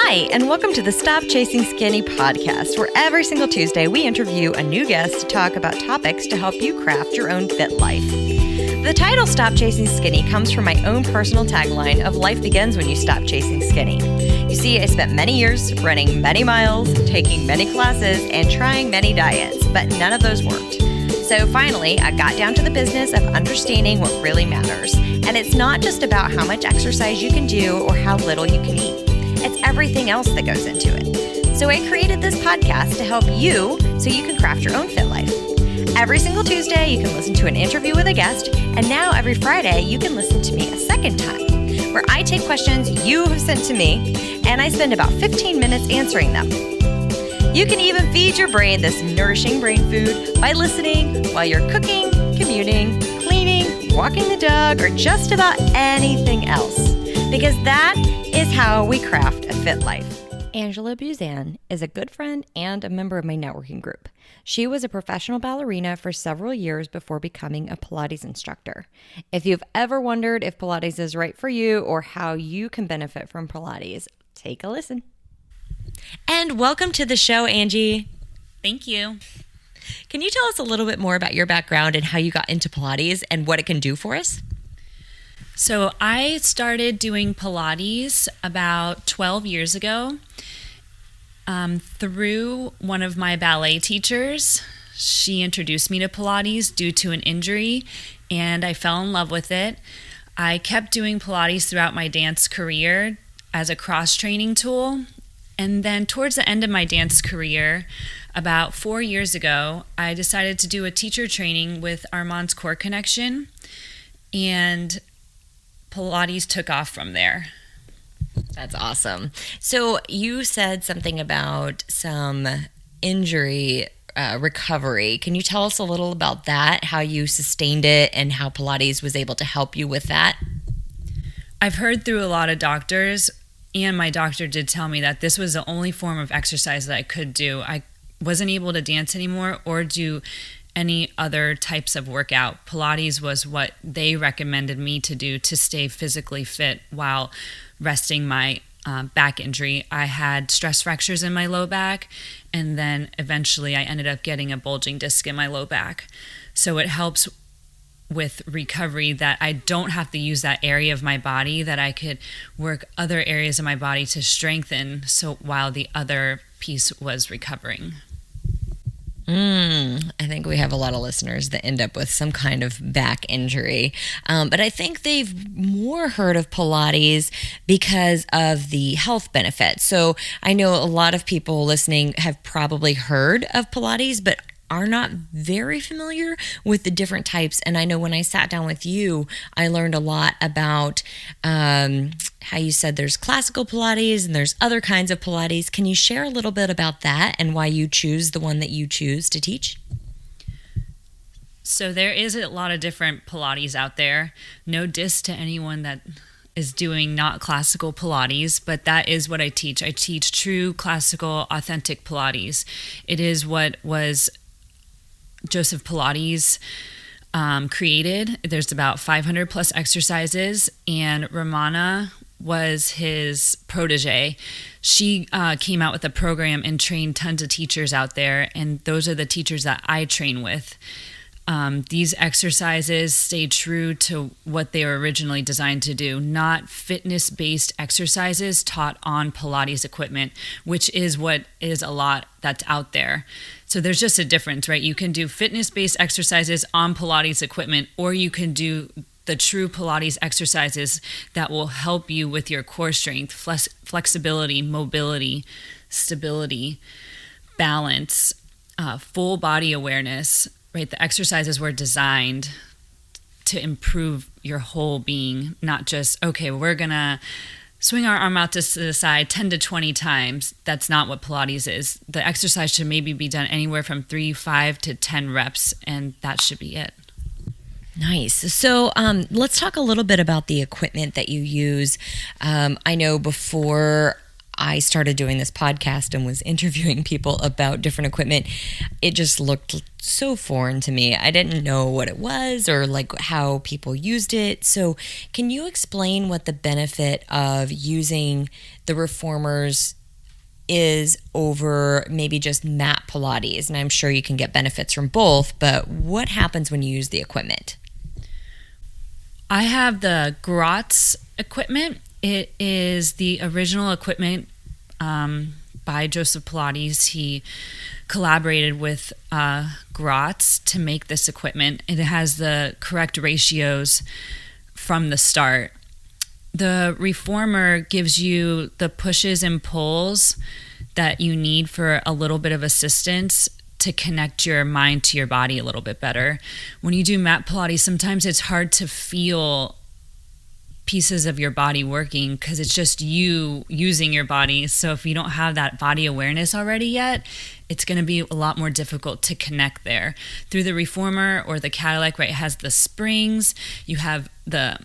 Hi, and welcome to the Stop Chasing Skinny podcast, where every single Tuesday we interview a new guest to talk about topics to help you craft your own fit life. The title Stop Chasing Skinny comes from my own personal tagline of life begins when you stop chasing skinny. You see, I spent many years running many miles, taking many classes, and trying many diets, but none of those worked. So finally, I got down to the business of understanding what really matters. And it's not just about how much exercise you can do or how little you can eat. It's everything else that goes into it. So I created this podcast to help you so you can craft your own fit life. Every single Tuesday, you can listen to an interview with a guest, and now every Friday, you can listen to me a second time, where I take questions you have sent to me, and I spend about 15 minutes answering them. You can even feed your brain this nourishing brain food by listening while you're cooking, commuting, cleaning, walking the dog, or just about anything else. Because that is how we craft a fit life. Angela Buzan is a good friend and a member of my networking group. She was a professional ballerina for several years before becoming a Pilates instructor. If you've ever wondered if Pilates is right for you or how you can benefit from Pilates, take a listen. And welcome to the show, Angie. Thank you. Can you tell us a little bit more about your background and how you got into Pilates and what it can do for us? So I started doing Pilates about 12 years ago through one of my ballet teachers. She introduced me to Pilates due to an injury, and I fell in love with it. I kept doing Pilates throughout my dance career as a cross-training tool. And then towards the end of my dance career, about 4 years ago, I decided to do a teacher training with Armand's Core Connection, and Pilates took off from there. That's awesome. So you said something about some injury recovery. Can you tell us a little about that, how you sustained it and how Pilates was able to help you with that? I've heard through a lot of doctors, and my doctor did tell me that this was the only form of exercise that I could do. I wasn't able to dance anymore or do any other types of workout. Pilates was what they recommended me to do to stay physically fit while resting my back injury. I had stress fractures in my low back, and then eventually I ended up getting a bulging disc in my low back. So it helps with recovery that I don't have to use that area of my body, that I could work other areas of my body to strengthen so while the other piece was recovering. I think we have a lot of listeners that end up with some kind of back injury. But I think they've more heard of Pilates because of the health benefits. So I know a lot of people listening have probably heard of Pilates, but are not very familiar with the different types. And I know when I sat down with you, I learned a lot about how you said there's classical Pilates and there's other kinds of Pilates. Can you share a little bit about that and why you choose the one that you choose to teach? So there is a lot of different Pilates out there. No diss to anyone that is doing not classical Pilates, but that is what I teach. I teach true classical, authentic Pilates. It is what was Joseph Pilates created. There's about 500 plus exercises, and Ramana was his protege. She came out with a program and trained tons of teachers out there, and those are the teachers that I train with. These exercises stay true to what they were originally designed to do, not fitness-based exercises taught on Pilates equipment, which is what is a lot that's out there. So there's just a difference, right? You can do fitness-based exercises on Pilates equipment, or you can do the true Pilates exercises that will help you with your core strength, flexibility, mobility, stability, balance, full body awareness, right? The exercises were designed to improve your whole being, not just, okay, we're going to swing our arm out to the side 10 to 20 times. That's not what Pilates is. The exercise should maybe be done anywhere from 3, 5 to 10 reps, and that should be it. Nice. So let's talk a little bit about the equipment that you use. I know before I started doing this podcast and was interviewing people about different equipment, it just looked so foreign to me. I didn't know what it was or like how people used it. So can you explain what the benefit of using the reformers is over maybe just mat Pilates? And I'm sure you can get benefits from both, but what happens when you use the equipment? I have the Grotz equipment. It is the original equipment by Joseph Pilates. He collaborated with Grotz to make this equipment. It has the correct ratios from the start. The reformer gives you the pushes and pulls that you need for a little bit of assistance to connect your mind to your body a little bit better. When you do mat Pilates, sometimes it's hard to feel pieces of your body working because it's just you using your body. So if you don't have that body awareness already yet, it's going to be a lot more difficult to connect there. Through the reformer or the Cadillac, right, it has the springs, you have the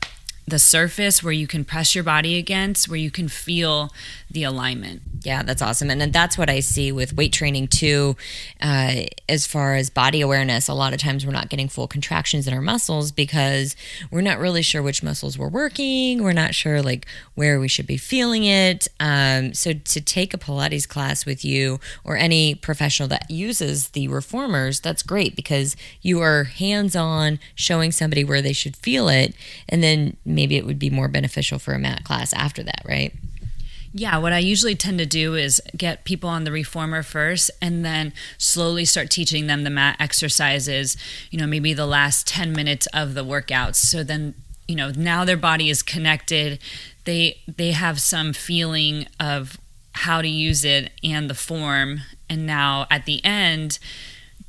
surface where you can press your body against, where you can feel the alignment. Yeah, that's awesome. And then that's what I see with weight training too, as far as body awareness. A lot of times we're not getting full contractions in our muscles because we're not really sure which muscles we're working. We're not sure like where we should be feeling it. So to take a Pilates class with you or any professional that uses the reformers, that's great because you are hands-on showing somebody where they should feel it. And then maybe it would be more beneficial for a mat class after that, right? Yeah, what I usually tend to do is get people on the reformer first and then slowly start teaching them the mat exercises, maybe the last 10 minutes of the workouts. So then, now their body is connected. They have some feeling of how to use it and the form. And now at the end,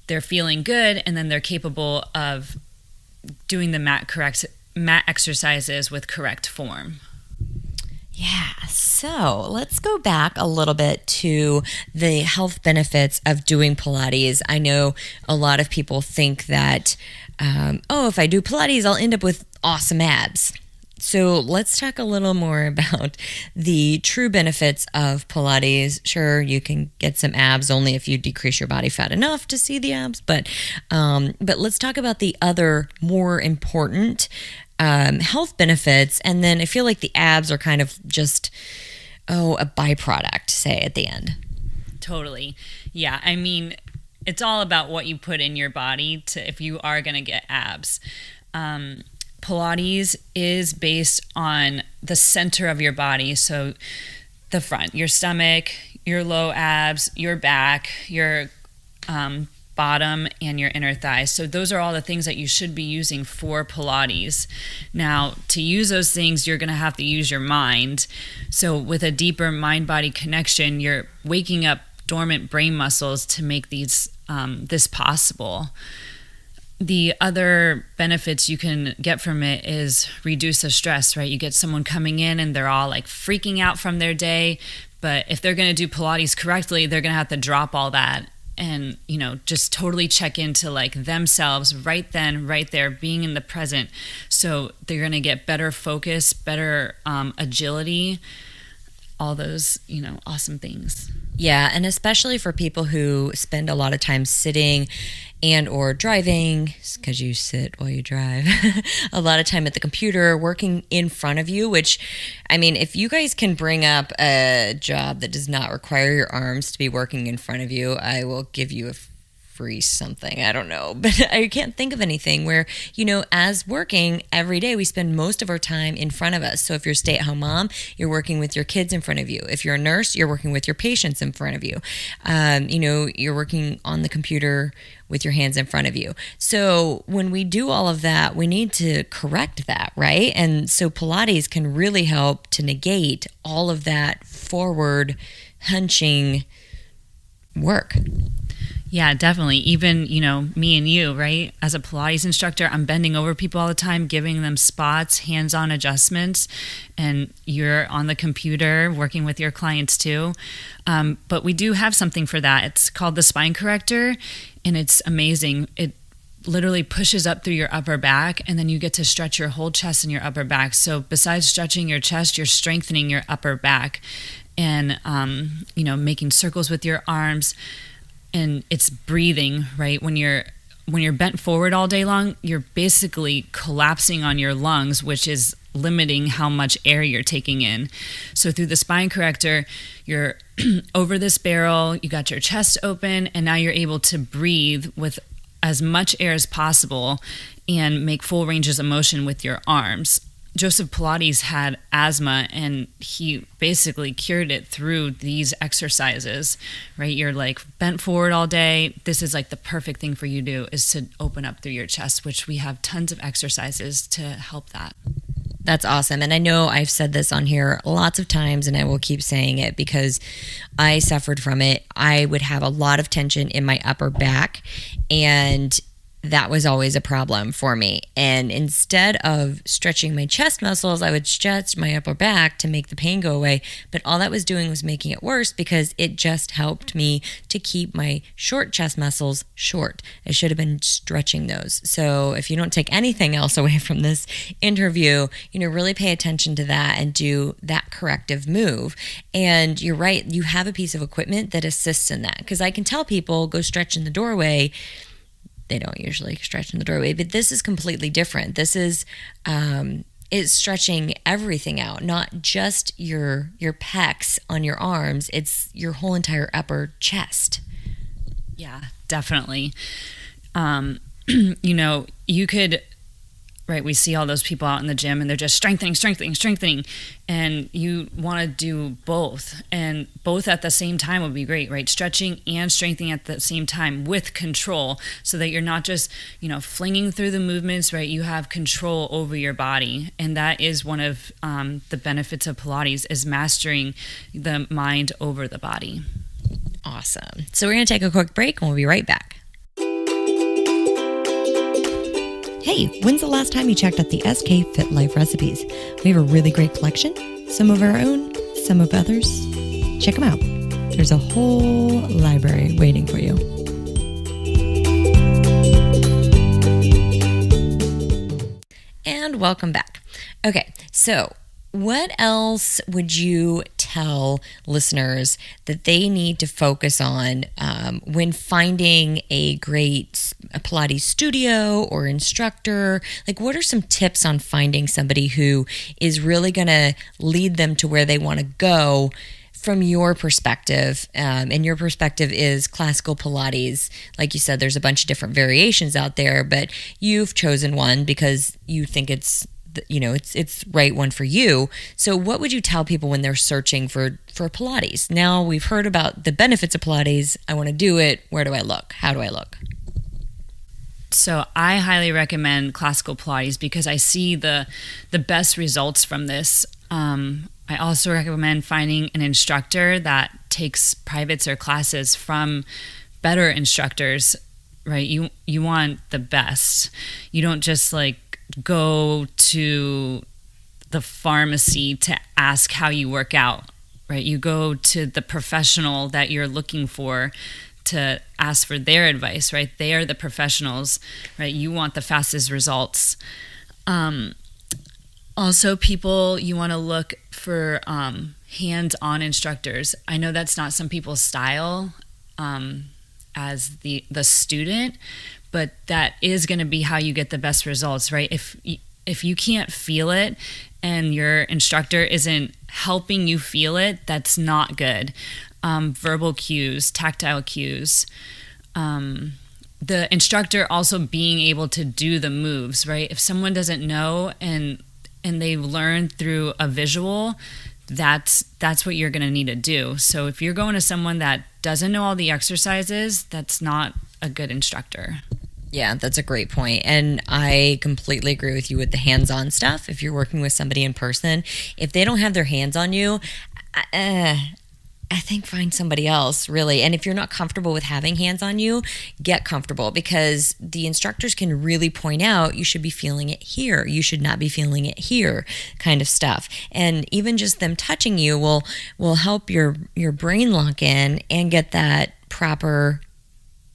they're feeling good and then they're capable of doing the mat exercises with correct form. Yeah, so let's go back a little bit to the health benefits of doing Pilates. I know a lot of people think that, if I do Pilates, I'll end up with awesome abs. So let's talk a little more about the true benefits of Pilates. Sure, you can get some abs only if you decrease your body fat enough to see the abs, but let's talk about the other more important health benefits. And then I feel like the abs are kind of just, a byproduct, say, at the end. Totally. Yeah. I mean, it's all about what you put in your body if you are going to get abs. Pilates is based on the center of your body. So the front, your stomach, your low abs, your back, your bottom, and your inner thighs. So those are all the things that you should be using for Pilates. Now, to use those things, you're going to have to use your mind. So with a deeper mind-body connection, you're waking up dormant brain muscles to make this possible. The other benefits you can get from it is reduce the stress, right? You get someone coming in and they're all like freaking out from their day, but if they're going to do Pilates correctly, they're going to have to drop all that and, just totally check into like themselves right then, right there, being in the present. So they're going to get better focus, better agility, all those, awesome things. Yeah, and especially for people who spend a lot of time sitting and or driving, because you sit while you drive, a lot of time at the computer, working in front of you, which, I mean, if you guys can bring up a job that does not require your arms to be working in front of you, I will give you a free something. I don't know, but I can't think of anything where, as working every day, we spend most of our time in front of us. So if you're a stay-at-home mom, you're working with your kids in front of you. If you're a nurse, you're working with your patients in front of you. You're working on the computer with your hands in front of you. So when we do all of that, we need to correct that, right? And so Pilates can really help to negate all of that forward hunching work. Yeah, definitely. Even, me and you, right? As a Pilates instructor, I'm bending over people all the time, giving them spots, hands-on adjustments, and you're on the computer working with your clients too. But we do have something for that. It's called the spine corrector, and it's amazing. It literally pushes up through your upper back, and then you get to stretch your whole chest and your upper back. So besides stretching your chest, you're strengthening your upper back. and making circles with your arms, and it's breathing, right? When you're bent forward all day long, you're basically collapsing on your lungs, which is limiting how much air you're taking in. So through the spine corrector, you're over this barrel, you got your chest open, and now you're able to breathe with as much air as possible and make full ranges of motion with your arms. Joseph Pilates had asthma, and he basically cured it through these exercises, right? You're like bent forward all day. This is like the perfect thing for you to do, is to open up through your chest, which we have tons of exercises to help that. That's awesome. And I know I've said this on here lots of times, and I will keep saying it because I suffered from it. I would have a lot of tension in my upper back, and that was always a problem for me. And instead of stretching my chest muscles, I would stretch my upper back to make the pain go away. But all that was doing was making it worse, because it just helped me to keep my short chest muscles short. I should have been stretching those. So if you don't take anything else away from this interview, really pay attention to that and do that corrective move. And you're right, you have a piece of equipment that assists in that. Because I can tell people, go stretch in the doorway. They don't usually stretch in the doorway, but this is completely different. This is it's stretching everything out, not just your pecs on your arms. It's your whole entire upper chest. Yeah, definitely. You could, right, we see all those people out in the gym and they're just strengthening, and you want to do both, and both at the same time would be great, right? Stretching and strengthening at the same time with control, so that you're not just, flinging through the movements, right? You have control over your body, and that is one of the benefits of Pilates, is mastering the mind over the body. Awesome. So we're going to take a quick break, and we'll be right back. Hey, when's the last time you checked out the SK Fit Life recipes? We have a really great collection, some of our own, some of others. Check them out. There's a whole library waiting for you. And welcome back. Okay, so what else would you tell listeners that they need to focus on when finding a great Pilates studio or instructor? Like, what are some tips on finding somebody who is really going to lead them to where they want to go from your perspective? And your perspective is classical Pilates. Like you said, there's a bunch of different variations out there, but you've chosen one because you think it's right one for you. So what would you tell people when they're searching for Pilates? Now we've heard about the benefits of Pilates. I want to do it. Where do I look? How do I look? So I highly recommend classical Pilates because I see the best results from this. I also recommend finding an instructor that takes privates or classes from better instructors, right? You want the best. You don't just go to the pharmacy to ask how you work out, right? You go to the professional that you're looking for to ask for their advice, right? They are the professionals, right? You want the fastest results. Also, you want to look for hands-on instructors. I know that's not some people's style as the student, but that is going to be how you get the best results, right? If you can't feel it and your instructor isn't helping you feel it, that's not good. Verbal cues, tactile cues. The instructor also being able to do the moves, right? If someone doesn't know and they learn through a visual, that's what you're going to need to do. So if you're going to someone that doesn't know all the exercises, that's not a good instructor. Yeah, that's a great point. And I completely agree with you with the hands-on stuff. If you're working with somebody in person, if they don't have their hands on you, I think find somebody else, really. And if you're not comfortable with having hands on you, get comfortable, because the instructors can really point out, you should be feeling it here, you should not be feeling it here, kind of stuff. And even just them touching you will help your brain lock in and get that proper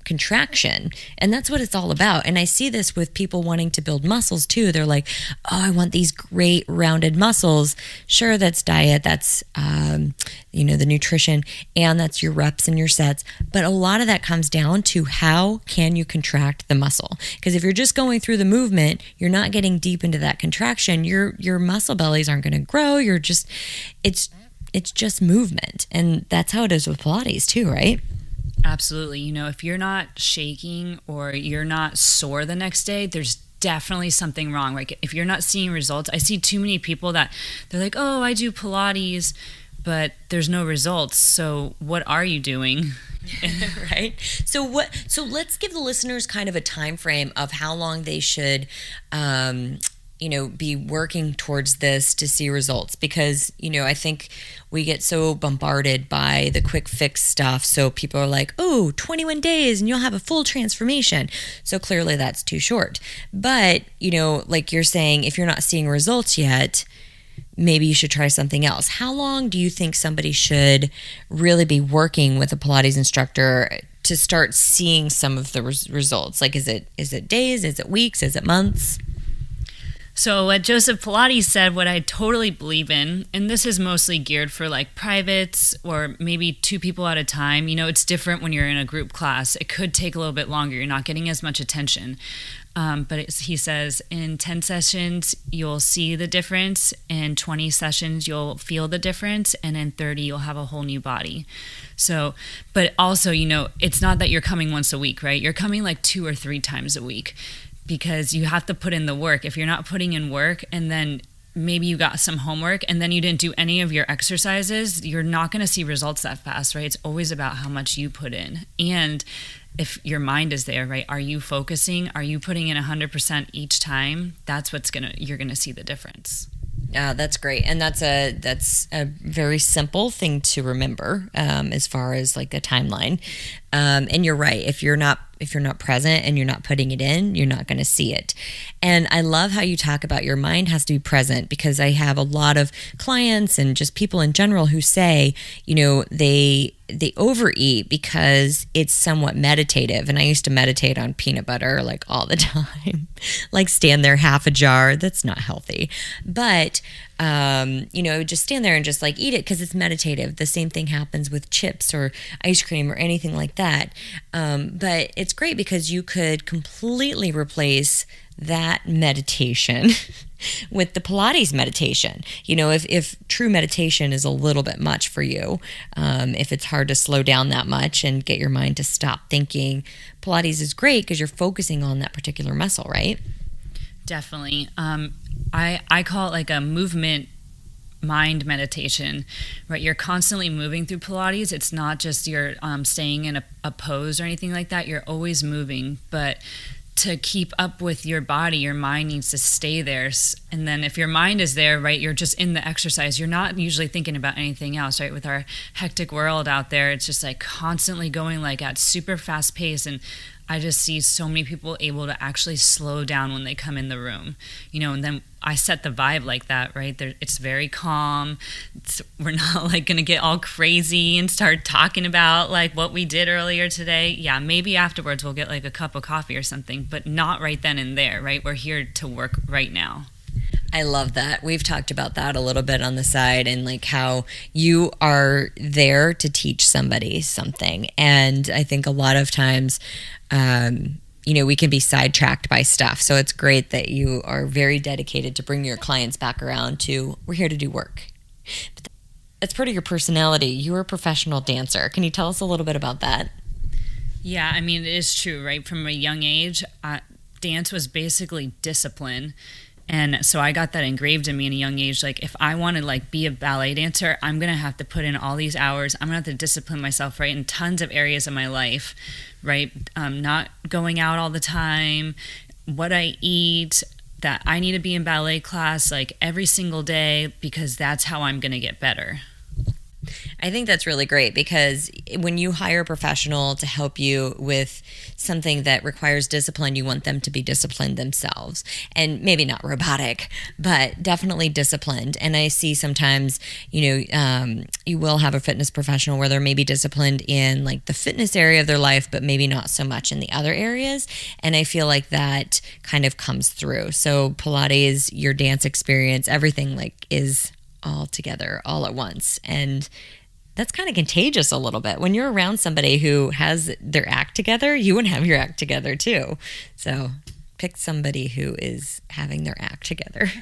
contraction. And that's what it's all about. And I see this with people wanting to build muscles too. They're like, oh, I want these great rounded muscles. Sure, that's diet, that's the nutrition, and that's your reps and your sets. But a lot of that comes down to how can you contract the muscle? Because if you're just going through the movement, you're not getting deep into that contraction. Your muscle bellies aren't going to grow. It's just movement. And that's how it is with Pilates too, right? Absolutely. If you're not shaking or you're not sore the next day, there's definitely something wrong. Like if you're not seeing results, I see too many people that they're like, oh, I do Pilates, but there's no results. So what are you doing? Right. So let's give the listeners kind of a time frame of how long they should be working towards this to see results, because I think we get so bombarded by the quick fix stuff. So people are like, oh, 21 days and you'll have a full transformation. So clearly that's too short. But like you're saying, if you're not seeing results yet, maybe you should try something else. How long do you think somebody should really be working with a Pilates instructor to start seeing some of the results? Like, is it days? Is it weeks? Is it months? So what Joseph Pilates said, what I totally believe in, and this is mostly geared for like privates or maybe 2 people at a time. It's different when you're in a group class. It could take a little bit longer. You're not getting as much attention. But he says in 10 sessions, you'll see the difference. In 20 sessions, you'll feel the difference. And in 30, you'll have a whole new body. So, but also, it's not that you're coming once a week, right? You're coming like 2 or 3 times a week, because you have to put in the work. If you're not putting in work and then maybe you got some homework and then you didn't do any of your exercises, you're not going to see results that fast, right? It's always about how much you put in. And if your mind is there, right? Are you focusing? Are you putting in 100% each time? That's you're going to see the difference. That's great. And that's a very simple thing to remember, as far as like a timeline. And you're right. If you're not present and you're not putting it in, you're not going to see it. And I love how you talk about your mind has to be present, because I have a lot of clients and just people in general who say, they overeat because it's somewhat meditative. And I used to meditate on peanut butter like all the time, like stand there half a jar. That's not healthy. But, just stand there and just like eat it because it's meditative. The same thing happens with chips or ice cream or anything like that. But it's great because you could completely replace that meditation with the Pilates meditation. If true meditation is a little bit much for you, if it's hard to slow down that much and get your mind to stop thinking, Pilates is great because you're focusing on that particular muscle, right? Definitely. I call it like a movement mind meditation, right? You're constantly moving through Pilates. It's not just you're staying in a pose or anything like that. You're always moving, but to keep up with your body, your mind needs to stay there. And then if your mind is there, right, you're just in the exercise. You're not usually thinking about anything else, right? With our hectic world out there, it's just like constantly going like at super fast pace. And I just see so many people able to actually slow down when they come in the room, and then I set the vibe like that, right? It's very calm. We're not like going to get all crazy and start talking about like what we did earlier today. Yeah, maybe afterwards we'll get like a cup of coffee or something, but not right then and there, right? We're here to work right now. I love that. We've talked about that a little bit on the side, and like how you are there to teach somebody something. And I think a lot of times, we can be sidetracked by stuff. So it's great that you are very dedicated to bring your clients back around to, we're here to do work. But that's part of your personality. You're a professional dancer. Can you tell us a little bit about that? Yeah, I mean, it is true, right? From a young age, dance was basically discipline. And so I got that engraved in me in a young age. Like, if I want to like be a ballet dancer, I'm going to have to put in all these hours. I'm going to have to discipline myself, right, in tons of areas of my life, right? Not going out all the time, what I eat, that I need to be in ballet class like every single day, because that's how I'm going to get better. I think that's really great because when you hire a professional to help you with something that requires discipline, you want them to be disciplined themselves, and maybe not robotic, but definitely disciplined. And I see sometimes, you will have a fitness professional where they're maybe disciplined in like the fitness area of their life, but maybe not so much in the other areas. And I feel like that kind of comes through. So Pilates, your dance experience, everything like is all together all at once. And that's kind of contagious a little bit. When you're around somebody who has their act together, you want to have your act together too. So pick somebody who is having their act together.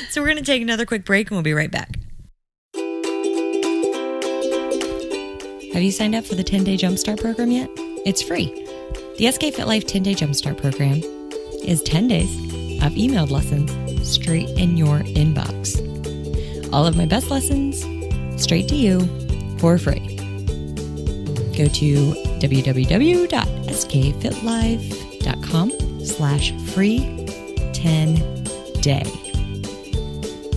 So we're going to take another quick break and we'll be right back. Have you signed up for the 10-day Jumpstart program yet? It's free. The SK Fit Life 10-day Jumpstart program is 10 days of emailed lessons straight in your inbox. All of my best lessons straight to you for free. Go to www.skfitlife.com/free10day.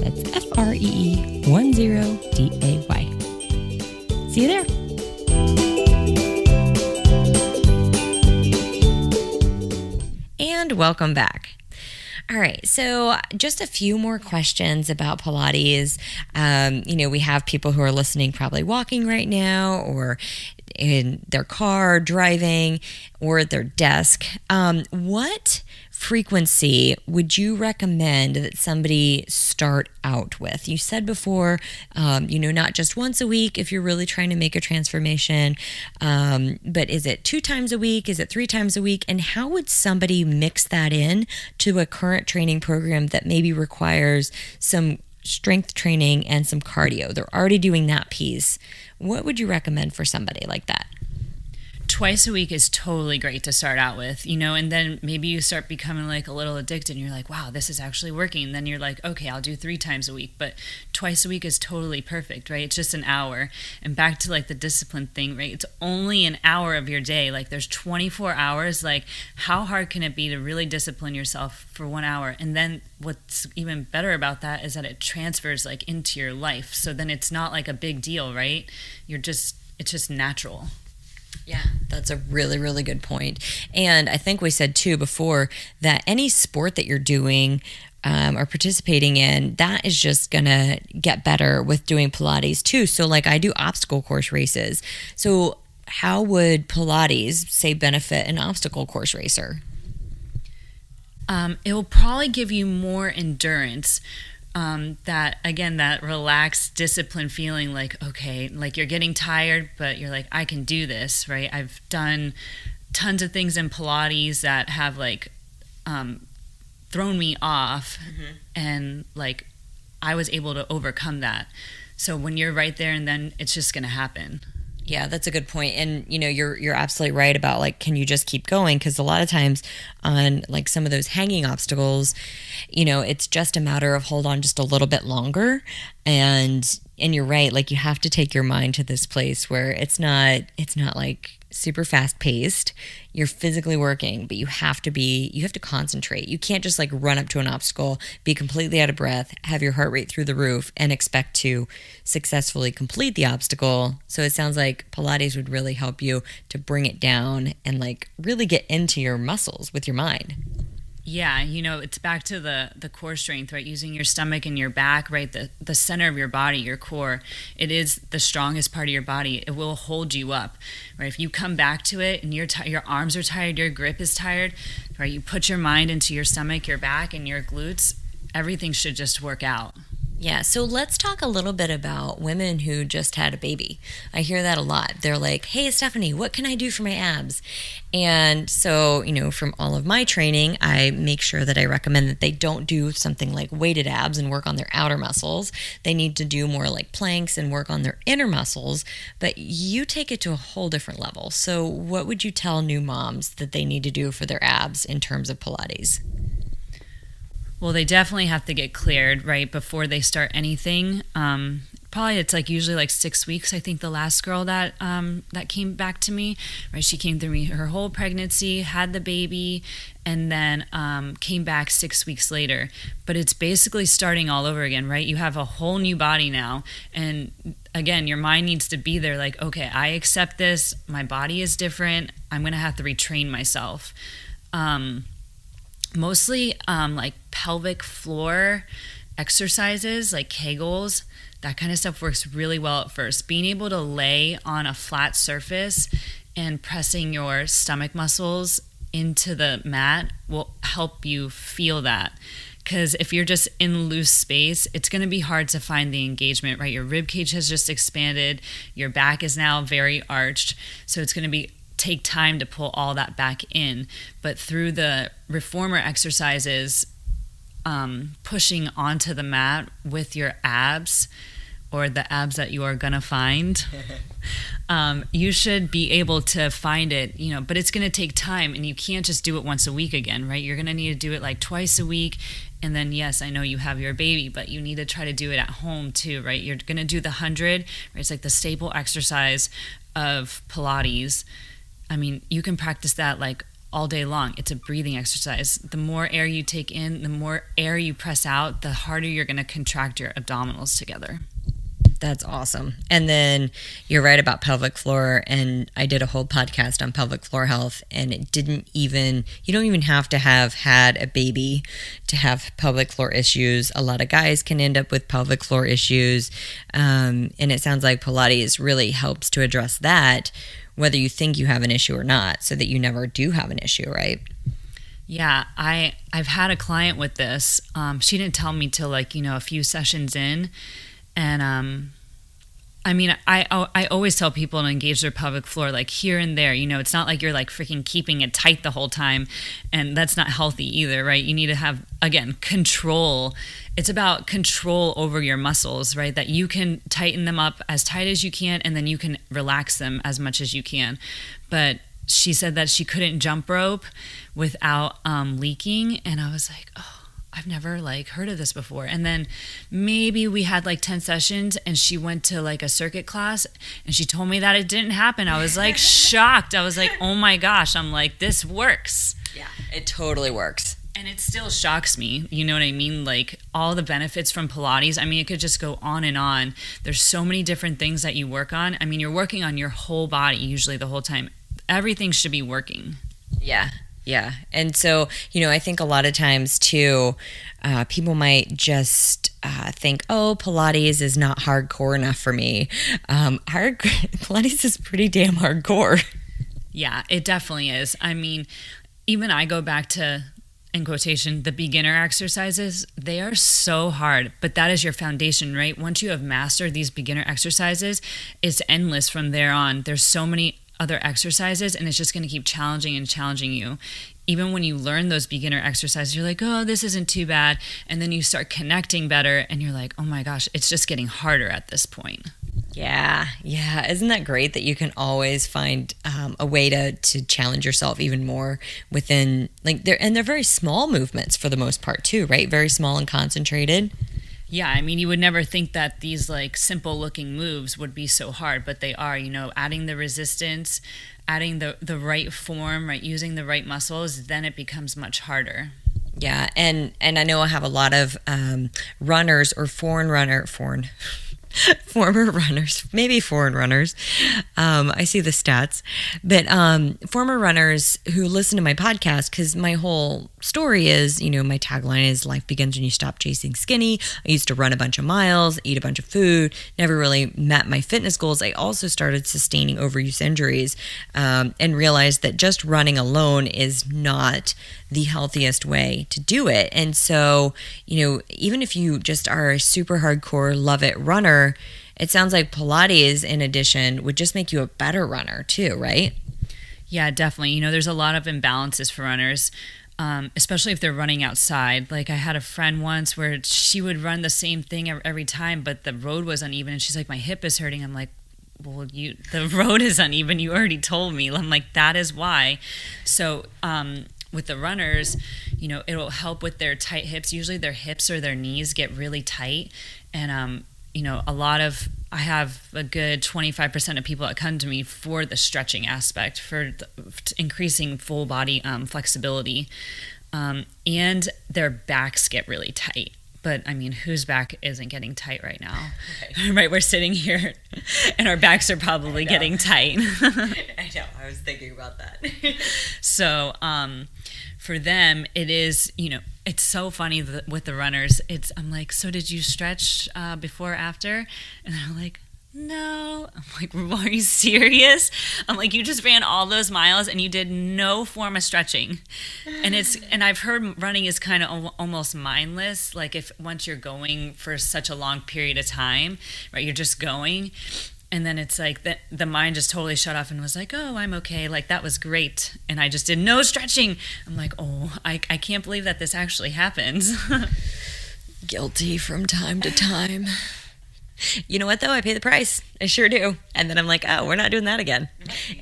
That's FREE10DAY. See you there. And welcome back. All right, so just a few more questions about Pilates. We have people who are listening probably walking right now or in their car, driving, or at their desk. What frequency would you recommend that somebody start out with? You said before, not just once a week if you're really trying to make a transformation, but is it 2 times a week? Is it 3 times a week? And how would somebody mix that in to a current training program that maybe requires some strength training and some cardio? They're already doing that piece. What would you recommend for somebody like that? Twice a week is totally great to start out with, and then maybe you start becoming like a little addicted and you're like, wow, this is actually working. And then you're like, okay, I'll do 3 times a week, but twice a week is totally perfect, right? It's just an hour. And back to like the discipline thing, right? It's only an hour of your day. Like there's 24 hours. Like how hard can it be to really discipline yourself for 1 hour? And then what's even better about that is that it transfers like into your life. So then it's not like a big deal, right? It's just natural. Yeah, that's a really, really good point. And I think we said too before that any sport that you're doing or participating in, that is just going to get better with doing Pilates too. So like I do obstacle course races. So how would Pilates, say, benefit an obstacle course racer? It will probably give you more endurance. That relaxed, disciplined feeling like, okay, like you're getting tired, but you're like, I can do this, right? I've done tons of things in Pilates that have like thrown me off, and like I was able to overcome that. So when you're right there and then it's just going to happen. Yeah, that's a good point. And, you're absolutely right about like, can you just keep going? Because a lot of times on like some of those hanging obstacles, it's just a matter of hold on just a little bit longer. And you're right. Like you have to take your mind to this place where it's not like super fast paced. You're physically working, but you have to concentrate. You can't just like run up to an obstacle, be completely out of breath, have your heart rate through the roof and expect to successfully complete the obstacle. So it sounds like Pilates would really help you to bring it down and like really get into your muscles with your mind. Yeah, it's back to the core strength, right? Using your stomach and your back, right? The center of your body, your core. It is the strongest part of your body. It will hold you up, right? If you come back to it and your arms are tired, your grip is tired, right? You put your mind into your stomach, your back, and your glutes, everything should just work out. Yeah, so let's talk a little bit about women who just had a baby. I hear that a lot. They're like, hey, Stephanie, what can I do for my abs? And so, from all of my training, I make sure that I recommend that they don't do something like weighted abs and work on their outer muscles. They need to do more like planks and work on their inner muscles, but you take it to a whole different level. So what would you tell new moms that they need to do for their abs in terms of Pilates? Well, they definitely have to get cleared right before they start anything. Probably it's like usually like 6 weeks. I think the last girl that came back to me, right? She came through me her whole pregnancy, had the baby, and then came back 6 weeks later. But it's basically starting all over again, right? You have a whole new body now, and again, your mind needs to be there. Like, okay, I accept this. My body is different. I'm gonna have to retrain myself. Mostly like pelvic floor exercises, like Kegels. That kind of stuff works really well at first. Being able to lay on a flat surface and pressing your stomach muscles into the mat will help you feel that. Because if you're just in loose space, it's going to be hard to find the engagement, right? Your rib cage has just expanded. Your back is now very arched. So it's going to take time to pull all that back in. But through the reformer exercises, pushing onto the mat with your abs, or the abs that you are gonna find, you should be able to find it, but it's gonna take time, and you can't just do it once a week again, right? You're gonna need to do it like twice a week. And then, yes, I know you have your baby, but you need to try to do it at home too, right? You're gonna do the 100, right? It's like the staple exercise of Pilates. I mean, you can practice that like all day long. It's a breathing exercise. The more air you take in, the more air you press out, the harder you're going to contract your abdominals together. That's awesome. And then you're right about pelvic floor. And I did a whole podcast on pelvic floor health, and you don't even have to have had a baby to have pelvic floor issues. A lot of guys can end up with pelvic floor issues. And it sounds like Pilates really helps to address that, whether you think you have an issue or not, so that you never do have an issue, right? Yeah, I've had a client with this. She didn't tell me till a few sessions in. And I mean, I always tell people to engage their pelvic floor like here and there. It's not like you're like freaking keeping it tight the whole time, and that's not healthy either, right? You need to have, again, control. It's about control over your muscles, right? That you can tighten them up as tight as you can, and then you can relax them as much as you can. But she said that she couldn't jump rope without leaking, and I was like, oh, I've never heard of this before. And then maybe we had 10 sessions, and she went to a circuit class, and she told me that it didn't happen. I was shocked. I was like, oh my gosh. I'm like, this works. Yeah, it totally works. And it still shocks me. You know what I mean? All the benefits from Pilates. I mean, it could just go on and on. There's so many different things that you work on. I mean, you're working on your whole body usually the whole time. Everything should be working. Yeah. Yeah. And so, I think a lot of times too, people might just think, oh, Pilates is not hardcore enough for me. Pilates is pretty damn hardcore. Yeah, it definitely is. I mean, even I go back to, in quotation, the beginner exercises. They are so hard, but that is your foundation, right? Once you have mastered these beginner exercises, it's endless from there on. There's so many other exercises, and it's just going to keep challenging and challenging you. Even when you learn those beginner exercises, you're like, oh, this isn't too bad. And then you start connecting better, and you're like, oh my gosh, it's just getting harder at this point. Yeah. Isn't that great that you can always find a way to challenge yourself even more within, they're very small movements for the most part too, right? Very small and concentrated. Yeah, I mean, you would never think that these simple looking moves would be so hard, but they are, adding the resistance, adding the right form, right, using the right muscles, then it becomes much harder. Yeah, and I know I have a lot of runners or former runners, maybe foreign runners. I see the stats, but former runners who listen to my podcast, because my whole story is, my tagline is life begins when you stop chasing skinny. I used to run a bunch of miles, eat a bunch of food, never really met my fitness goals. I also started sustaining overuse injuries and realized that just running alone is not the healthiest way to do it. And so, even if you just are a super hardcore love it runner, it sounds like Pilates in addition would just make you a better runner too, right? Yeah, definitely. There's a lot of imbalances for runners, especially if they're running outside. I had a friend once where she would run the same thing every time, but the road was uneven, and she's like, my hip is hurting. I'm like, well, the road is uneven. You already told me. I'm like, that is why. So, with the runners, it'll help with their tight hips. Usually their hips or their knees get really tight. And, I have a good 25% of people that come to me for the stretching aspect, for increasing full body flexibility. And their backs get really tight. But I mean, whose back isn't getting tight right now? Right, we're sitting here and our backs are probably getting tight. I know, I was thinking about that. So for them, it is, it's so funny with the runners. I'm like, so did you stretch before or after? And they're like, no. I'm like, are you serious? I'm like, you just ran all those miles and you did no form of stretching. And I've heard running is kind of almost mindless. Like once you're going for such a long period of time, right, you're just going. And then it's like the mind just totally shut off and was like, oh, I'm okay. Like, that was great. And I just did no stretching. I'm like, oh, I can't believe that this actually happens. Guilty from time to time. You know what, though? I pay the price. I sure do. And then I'm like, oh, we're not doing that again.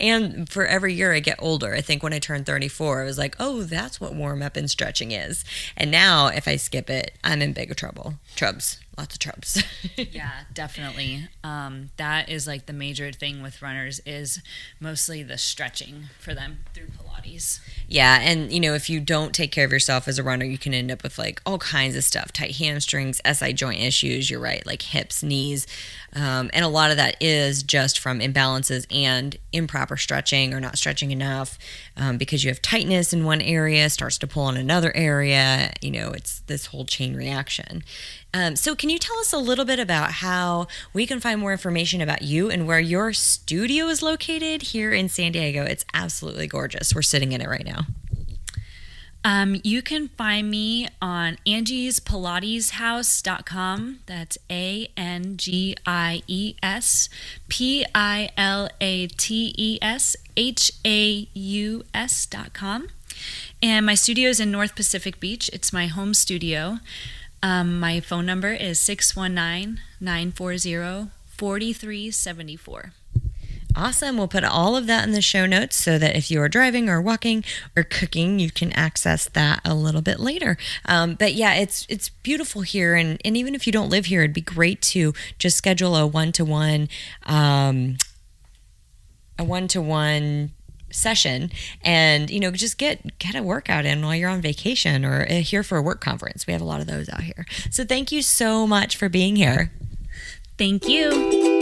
And for every year I get older, I think when I turned 34, I was like, oh, that's what warm-up and stretching is. And now if I skip it, I'm in big trouble. Trubs. Lots of trubs. Yeah, definitely. That is like the major thing with runners is mostly the stretching for them through Pilates. Yeah, and if you don't take care of yourself as a runner, you can end up with like all kinds of stuff, tight hamstrings, SI joint issues, you're right, like hips, knees, and a lot of that is just from imbalances and improper stretching or not stretching enough, because you have tightness in one area, starts to pull in another area, it's this whole chain reaction. So can you tell us a little bit about how we can find more information about you and where your studio is located here in San Diego? It's absolutely gorgeous. We're sitting in it right now. You can find me on angiespilateshouse.com. That's ANGIESPILATESHAUS.com. And my studio is in North Pacific Beach. It's my home studio. My phone number is 619-940-4374. Awesome. We'll put all of that in the show notes so that if you are driving or walking or cooking, you can access that a little bit later. But yeah, it's beautiful here. And even if you don't live here, it'd be great to just schedule a one-to-one session and just get a workout in while you're on vacation or here for a work conference. We have a lot of those out here. So thank you so much for being here. Thank you.